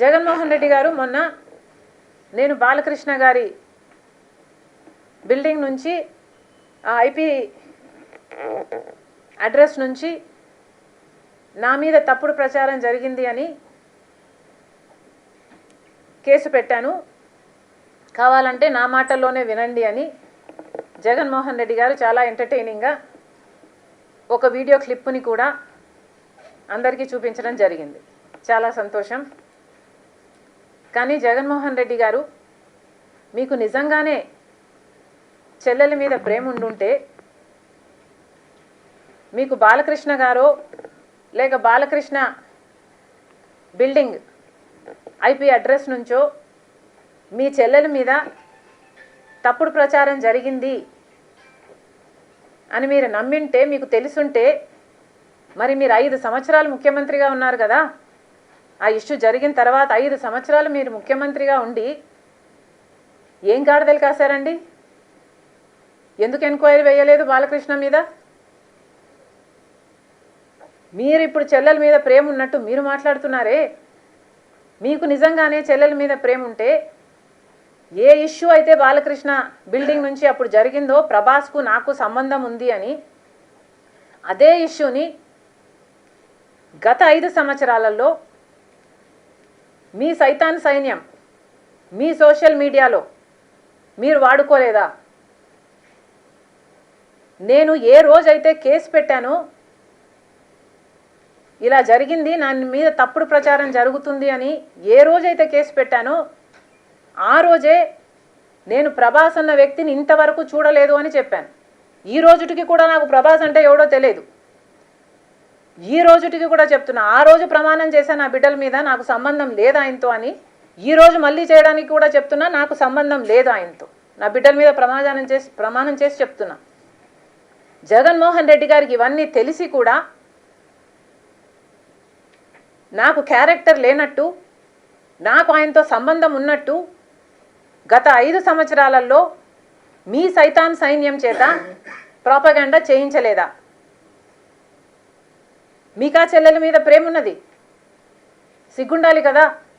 జగన్మోహన్ రెడ్డి గారు మొన్న నేను బాలకృష్ణ గారి బిల్డింగ్ నుంచి ఆ ఐపీ అడ్రస్ నుంచి నా మీద తప్పుడు ప్రచారం జరిగింది అని కేసు పెట్టాను, కావాలంటే నా మాటల్లోనే వినండి అని జగన్మోహన్ రెడ్డి గారు చాలా ఎంటర్టైనింగ్గా ఒక వీడియో క్లిప్ని కూడా అందరికీ చూపించడం జరిగింది. చాలా సంతోషం. కానీ జగన్మోహన్ రెడ్డి గారు, మీకు నిజంగానే చెల్లెల మీద ప్రేమ ఉండుంటే మీకు బాలకృష్ణ గారో లేక బాలకృష్ణ బిల్డింగ్ ఐపీ అడ్రస్ నుంచో మీ చెల్లెల మీద తప్పుడు ప్రచారం జరిగింది అని మీరు నమ్మింటే, మీకు తెలుసుంటే, మరి మీరు 5 సంవత్సరాలు ముఖ్యమంత్రిగా ఉన్నారు కదా. ఆ ఇష్యూ జరిగిన తర్వాత 5 సంవత్సరాలు మీరు ముఖ్యమంత్రిగా ఉండి ఏం గాడిదలు కాశారండి? ఎందుకు ఎంక్వైరీ వేయలేదు బాలకృష్ణ మీద? మీరు ఇప్పుడు చెల్లెల మీద ప్రేమ ఉన్నట్టు మీరు మాట్లాడుతున్నారే. మీకు నిజంగానే చెల్లెల మీద ప్రేమ ఉంటే ఏ ఇష్యూ అయితే బాలకృష్ణ బిల్డింగ్ నుంచి అప్పుడు జరిగిందో ప్రభాస్కు నాకు సంబంధం ఉంది అని, అదే ఇష్యూని గత 5 సంవత్సరాలలో మీ సైతాన్ సైన్యం మీ సోషల్ మీడియాలో మీరు వాడుకోలేదా? నేను ఏ రోజైతే కేసు పెట్టానో, ఇలా జరిగింది, నా మీద తప్పుడు ప్రచారం జరుగుతుంది అని ఏ రోజైతే కేసు పెట్టానో ఆ రోజే నేను ప్రభాస్ అన్న వ్యక్తిని ఇంతవరకు చూడలేదు అని చెప్పాను. ఈ రోజుటికి కూడా నాకు ప్రభాస్ అంటే ఎవడో తెలియదు. ఈ రోజుటికి కూడా చెప్తున్నా, ఆ రోజు ప్రమాణం చేశాను నా బిడ్డల మీద నాకు సంబంధం లేదు ఆయనతో అని. ఈ రోజు మళ్ళీ చేయడానికి కూడా చెప్తున్నా, నాకు సంబంధం లేదు ఆయనతో. నా బిడ్డల మీద ప్రమాణం చేసి చెప్తున్నా. జగన్మోహన్ రెడ్డి గారికి ఇవన్నీ తెలిసి కూడా నాకు క్యారెక్టర్ లేనట్టు, నాకు ఆయనతో సంబంధం ఉన్నట్టు గత 5 సంవత్సరాలలో మీ సైతాన్ సైన్యం చేత ప్రాపగండా చేయించలేదా? మీకా చెల్లెల మీద ప్రేమ ఉన్నది, సిగ్గుండాలి కదా.